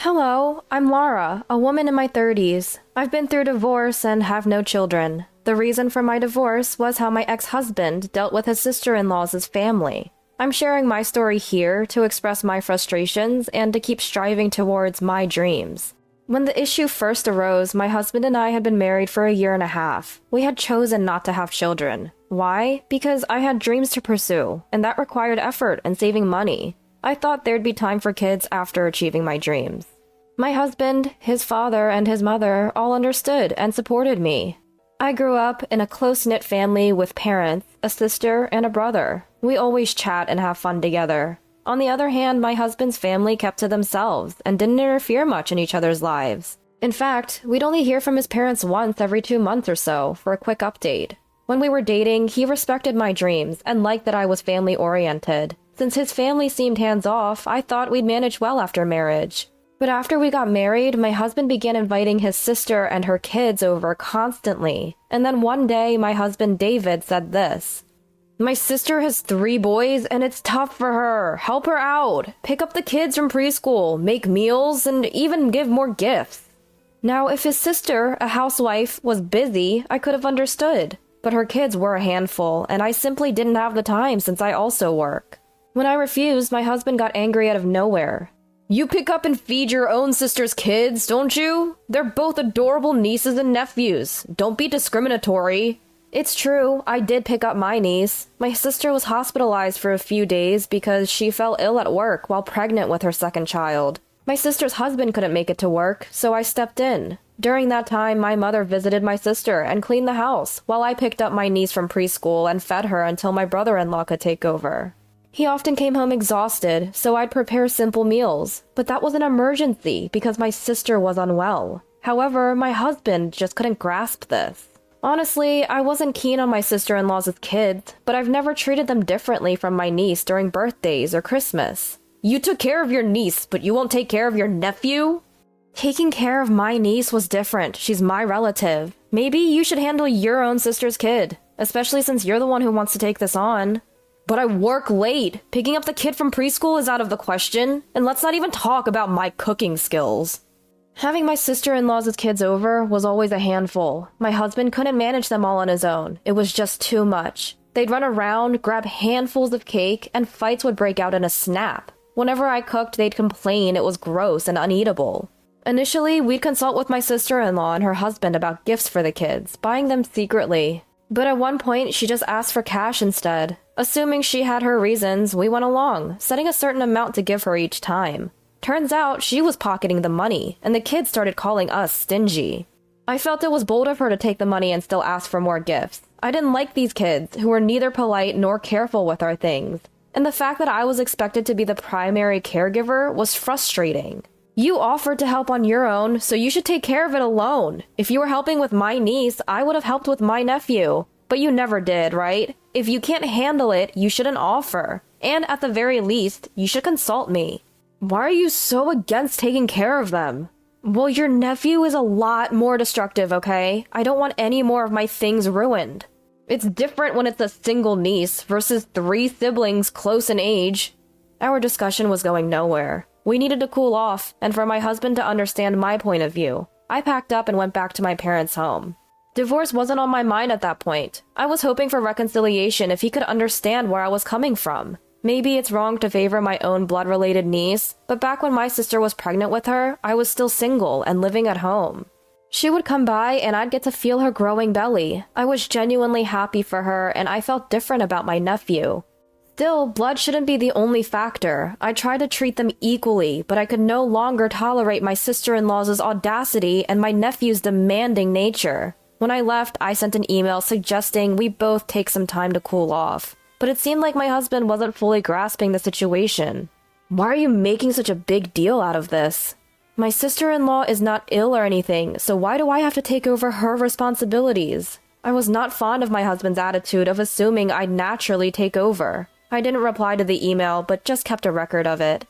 Hello, I'm Laura, a woman in my 30s. I've been through divorce and have no children. The reason for my divorce was how my ex-husband dealt with his sister-in-law's family. I'm sharing my story here to express my frustrations and to keep striving towards my dreams. When the issue first arose, my husband and I had been married for a year and a half. We had chosen not to have children. Why? Because I had dreams to pursue, and that required effort and saving money. I thought there'd be time for kids after achieving my dreams. My husband, his father, and his mother all understood and supported me. I grew up in a close-knit family with parents, a sister, and a brother. We always chat and have fun together. On the other hand, my husband's family kept to themselves and didn't interfere much in each other's lives. In fact, we'd only hear from his parents once every 2 months or so for a quick update. When we were dating, he respected my dreams and liked that I was family-oriented. Since his family seemed hands-off, I thought we'd manage well after marriage. But after we got married, my husband began inviting his sister and her kids over constantly. And then one day, my husband David said this: "My sister has 3 boys and it's tough for her. Help her out. Pick up the kids from preschool, make meals, and even give more gifts." Now, if his sister, a housewife, was busy, I could have understood. But her kids were a handful, and I simply didn't have the time since I also work. When I refused, my husband got angry out of nowhere. "You pick up and feed your own sister's kids, don't you? They're both adorable nieces and nephews. Don't be discriminatory." It's true, I did pick up my niece. My sister was hospitalized for a few days because she fell ill at work while pregnant with her second child. My sister's husband couldn't make it to work, so I stepped in. During that time, my mother visited my sister and cleaned the house, while I picked up my niece from preschool and fed her until my brother-in-law could take over. He often came home exhausted, so I'd prepare simple meals, but that was an emergency because my sister was unwell. However, my husband just couldn't grasp this. Honestly, I wasn't keen on my sister-in-law's kids, but I've never treated them differently from my niece during birthdays or Christmas. "You took care of your niece, but you won't take care of your nephew?" Taking care of my niece was different. She's my relative. Maybe you should handle your own sister's kid, especially since you're the one who wants to take this on. "But I work late. Picking up the kid from preschool is out of the question. And let's not even talk about my cooking skills." Having my sister-in-law's kids over was always a handful. My husband couldn't manage them all on his own. It was just too much. They'd run around, grab handfuls of cake, and fights would break out in a snap. Whenever I cooked, they'd complain it was gross and uneatable. Initially, we'd consult with my sister-in-law and her husband about gifts for the kids, buying them secretly. But at one point, she just asked for cash instead. Assuming she had her reasons, we went along, setting a certain amount to give her each time. Turns out, she was pocketing the money, and the kids started calling us stingy. I felt it was bold of her to take the money and still ask for more gifts. I didn't like these kids, who were neither polite nor careful with our things. And the fact that I was expected to be the primary caregiver was frustrating. You offered to help on your own, so you should take care of it alone. If you were helping with my niece, I would have helped with my nephew. But you never did, right? If you can't handle it, you shouldn't offer. And at the very least, you should consult me. Why are you so against taking care of them? Well, your nephew is a lot more destructive, okay? I don't want any more of my things ruined. It's different when it's a single niece versus 3 siblings close in age. Our discussion was going nowhere. We needed to cool off, and for my husband to understand my point of view. I packed up and went back to my parents' home. Divorce wasn't on my mind at that point. I was hoping for reconciliation if he could understand where I was coming from. Maybe it's wrong to favor my own blood-related niece, but back when my sister was pregnant with her, I was still single and living at home. She would come by and I'd get to feel her growing belly. I was genuinely happy for her, and I felt different about my nephew. Still, blood shouldn't be the only factor. I tried to treat them equally, but I could no longer tolerate my sister-in-law's audacity and my nephew's demanding nature. When I left, I sent an email suggesting we both take some time to cool off. But it seemed like my husband wasn't fully grasping the situation. "Why are you making such a big deal out of this?" "My sister-in-law is not ill or anything, so why do I have to take over her responsibilities?" I was not fond of my husband's attitude of assuming I'd naturally take over. I didn't reply to the email, but just kept a record of it.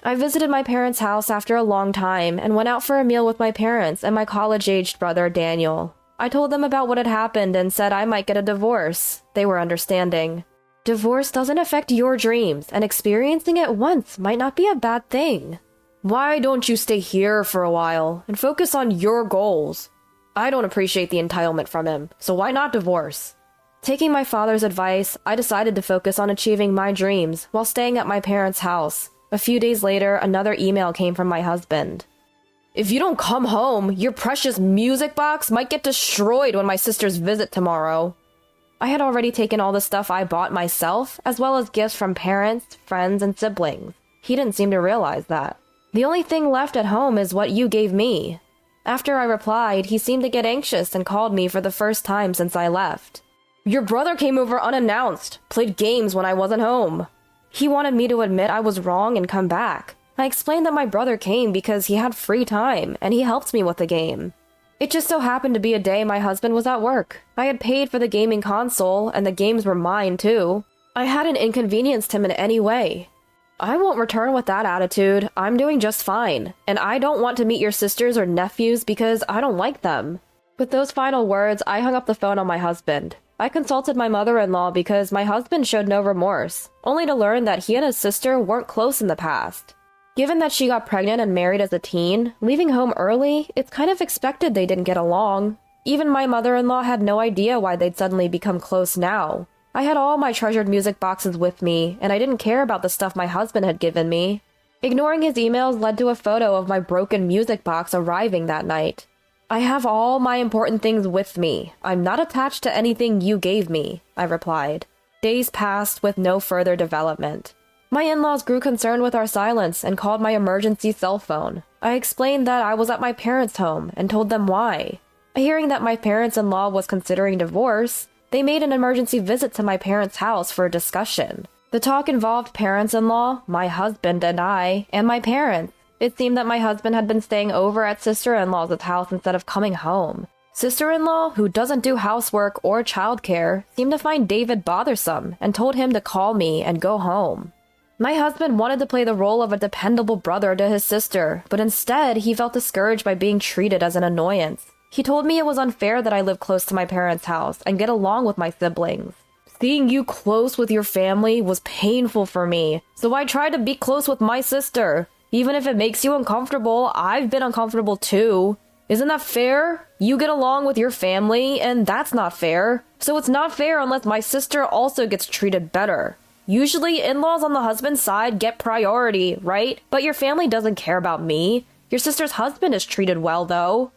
I visited my parents' house after a long time and went out for a meal with my parents and my college-aged brother, Daniel. I told them about what had happened and said I might get a divorce. They were understanding. Divorce doesn't affect your dreams, and experiencing it once might not be a bad thing. Why don't you stay here for a while and focus on your goals? I don't appreciate the entitlement from him, so why not divorce? Taking my father's advice, I decided to focus on achieving my dreams while staying at my parents' house. A few days later, another email came from my husband. If you don't come home, your precious music box might get destroyed when my sisters visit tomorrow. I had already taken all the stuff I bought myself, as well as gifts from parents, friends, and siblings. He didn't seem to realize that. The only thing left at home is what you gave me. After I replied, he seemed to get anxious and called me for the first time since I left. Your brother came over unannounced, played games when I wasn't home. He wanted me to admit I was wrong and come back. I explained that my brother came because he had free time, and he helped me with the game. It just so happened to be a day my husband was at work. I had paid for the gaming console, and the games were mine too. I hadn't inconvenienced him in any way. I won't return with that attitude. I'm doing just fine, and I don't want to meet your sisters or nephews because I don't like them. With those final words, I hung up the phone on my husband. I consulted my mother-in-law because my husband showed no remorse, only to learn that he and his sister weren't close in the past. Given that she got pregnant and married as a teen, leaving home early, it's kind of expected they didn't get along. Even my mother-in-law had no idea why they'd suddenly become close now. I had all my treasured music boxes with me, and I didn't care about the stuff my husband had given me. Ignoring his emails led to a photo of my broken music box arriving that night. I have all my important things with me. I'm not attached to anything you gave me, I replied. Days passed with no further development. My in-laws grew concerned with our silence and called my emergency cell phone. I explained that I was at my parents' home and told them why. Hearing that my parents-in-law was considering divorce, they made an emergency visit to my parents' house for a discussion. The talk involved parents-in-law, my husband and I, and my parents. It seemed that my husband had been staying over at sister-in-law's house instead of coming home. Sister-in-law, who doesn't do housework or childcare, seemed to find David bothersome and told him to call me and go home. My husband wanted to play the role of a dependable brother to his sister, but instead he felt discouraged by being treated as an annoyance. He told me it was unfair that I live close to my parents' house and get along with my siblings. Seeing you close with your family was painful for me, so I tried to be close with my sister. Even if it makes you uncomfortable, I've been uncomfortable too. Isn't that fair? You get along with your family, and that's not fair. So it's not fair unless my sister also gets treated better. Usually, in-laws on the husband's side get priority, right? But your family doesn't care about me. Your sister's husband is treated well, though.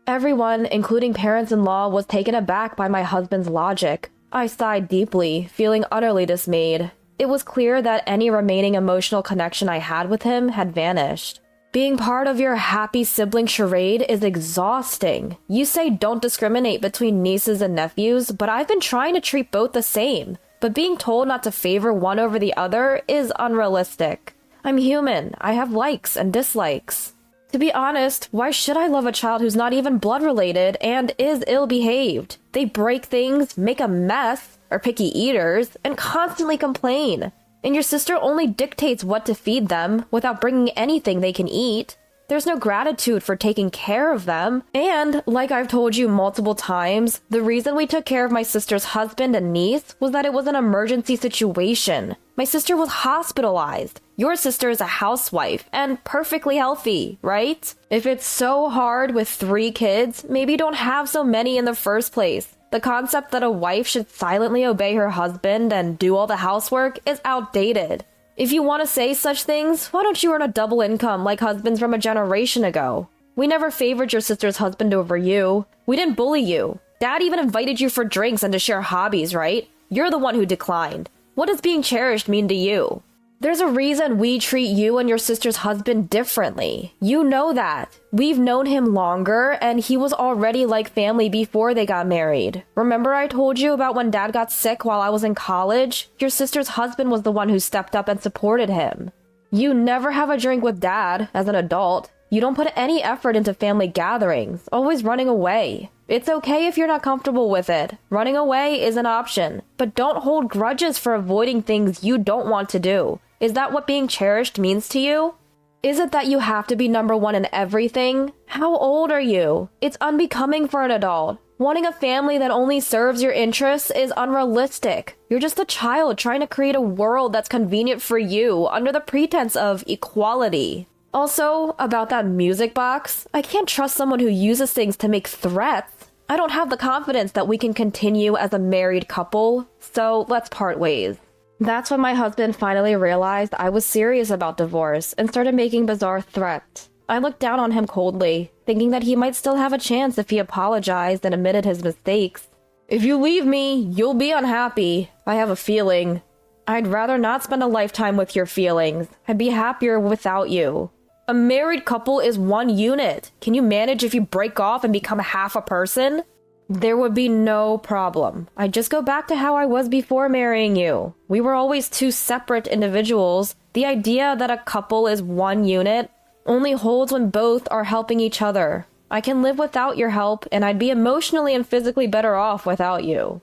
Everyone, including parents-in-law, was taken aback by my husband's logic. I sighed deeply, feeling utterly dismayed. It was clear that any remaining emotional connection I had with him had vanished. Being part of your happy sibling charade is exhausting. You say don't discriminate between nieces and nephews, but I've been trying to treat both the same. But being told not to favor one over the other is unrealistic. I'm human. I have likes and dislikes. To be honest, why should I love a child who's not even blood related and is ill-behaved? They break things, make a mess, are picky eaters, and constantly complain. And your sister only dictates what to feed them without bringing anything they can eat. There's no gratitude for taking care of them. And, like I've told you multiple times, the reason we took care of my sister's husband and niece was that it was an emergency situation. My sister was hospitalized. Your sister is a housewife and perfectly healthy, right? If it's so hard with 3 kids, maybe don't have so many in the first place. The concept that a wife should silently obey her husband and do all the housework is outdated. If you want to say such things, why don't you earn a double income like husbands from a generation ago? We never favored your sister's husband over you. We didn't bully you. Dad even invited you for drinks and to share hobbies, right? You're the one who declined. What does being cherished mean to you? There's a reason we treat you and your sister's husband differently. You know that. We've known him longer, and he was already like family before they got married. Remember I told you about when Dad got sick while I was in college? Your sister's husband was the one who stepped up and supported him. You never have a drink with Dad as an adult. You don't put any effort into family gatherings, always running away. It's okay if you're not comfortable with it. Running away is an option, but don't hold grudges for avoiding things you don't want to do. Is that what being cherished means to you? Is it that you have to be number one in everything? How old are you? It's unbecoming for an adult. Wanting a family that only serves your interests is unrealistic. You're just a child trying to create a world that's convenient for you under the pretense of equality. Also, about that music box, I can't trust someone who uses things to make threats. I don't have the confidence that we can continue as a married couple, so let's part ways. That's when my husband finally realized I was serious about divorce and started making bizarre threats. I looked down on him coldly, thinking that he might still have a chance if he apologized and admitted his mistakes. If you leave me, you'll be unhappy. I have a feeling. I'd rather not spend a lifetime with your feelings. I'd be happier without you. A married couple is one unit. Can you manage if you break off and become half a person? There would be no problem. I'd just go back to how I was before marrying you. We were always two separate individuals. The idea that a couple is one unit only holds when both are helping each other. I can live without your help, and I'd be emotionally and physically better off without you.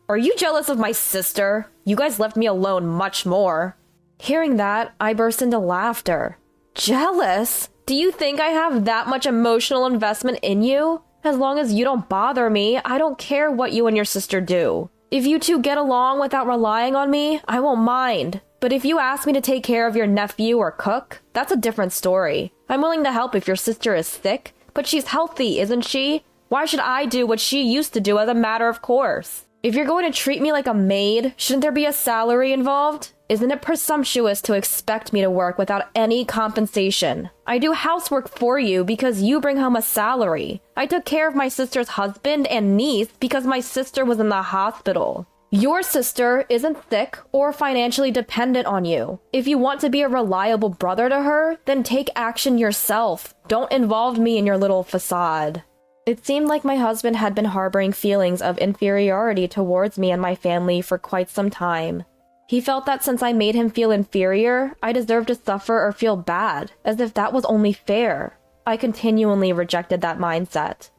Are you jealous of my sister? You guys left me alone much more. Hearing that, I burst into laughter. Jealous? Do you think I have that much emotional investment in you? As long as you don't bother me, I don't care what you and your sister do. If you two get along without relying on me, I won't mind. But if you ask me to take care of your nephew or cook, that's a different story. I'm willing to help if your sister is sick, but she's healthy, isn't she? Why should I do what she used to do as a matter of course? If you're going to treat me like a maid, shouldn't there be a salary involved? Isn't it presumptuous to expect me to work without any compensation? I do housework for you because you bring home a salary. I took care of my sister's husband and niece because my sister was in the hospital. Your sister isn't sick or financially dependent on you. If you want to be a reliable brother to her, then take action yourself. Don't involve me in your little facade. It seemed like my husband had been harboring feelings of inferiority towards me and my family for quite some time. He felt that since I made him feel inferior, I deserved to suffer or feel bad, as if that was only fair. I continually rejected that mindset.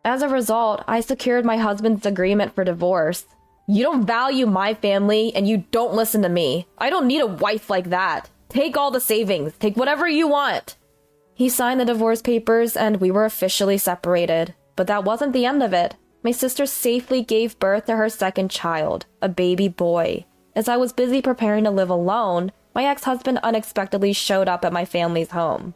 As a result, I secured my husband's agreement for divorce. You don't value my family, and you don't listen to me. I don't need a wife like that. Take all the savings. Take whatever you want. He signed the divorce papers, and we were officially separated. But that wasn't the end of it. My sister safely gave birth to her second child, a baby boy. As I was busy preparing to live alone, my ex-husband unexpectedly showed up at my family's home.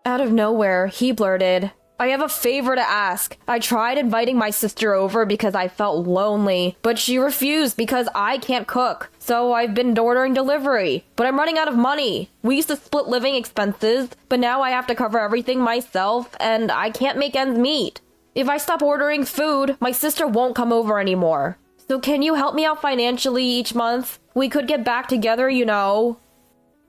Out of nowhere, he blurted, "I have a favor to ask. I tried inviting my sister over because I felt lonely, but she refused because I can't cook. So I've been ordering delivery, but I'm running out of money. We used to split living expenses, but now I have to cover everything myself, and I can't make ends meet. If I stop ordering food, my sister won't come over anymore. So can you help me out financially each month? We could get back together, you know."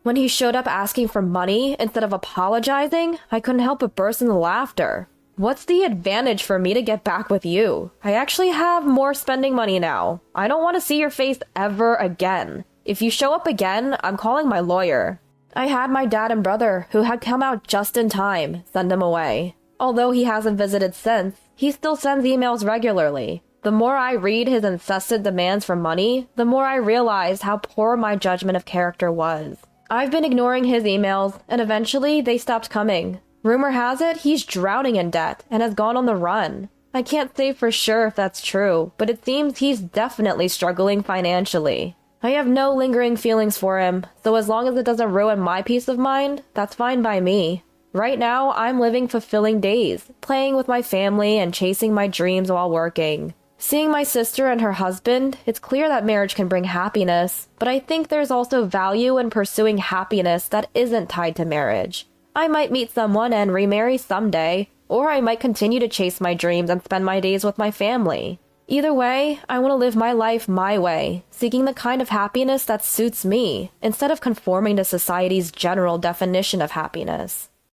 When he showed up asking for money instead of apologizing, I couldn't help but burst into laughter. What's the advantage for me to get back with you? I actually have more spending money now. I don't want to see your face ever again. If you show up again, I'm calling my lawyer. I had my dad and brother, who had come out just in time, send him away. Although he hasn't visited since, he still sends emails regularly. The more I read his incessant demands for money, the more I realized how poor my judgment of character was. I've been ignoring his emails, and eventually they stopped coming. Rumor has it he's drowning in debt and has gone on the run. I can't say for sure if that's true, but it seems he's definitely struggling financially. I have no lingering feelings for him, so as long as it doesn't ruin my peace of mind, that's fine by me. Right now, I'm living fulfilling days, playing with my family and chasing my dreams while working. Seeing my sister and her husband, it's clear that marriage can bring happiness, but I think there's also value in pursuing happiness that isn't tied to marriage. I might meet someone and remarry someday, or I might continue to chase my dreams and spend my days with my family. Either way, I want to live my life my way, seeking the kind of happiness that suits me, instead of conforming to society's general definition of happiness.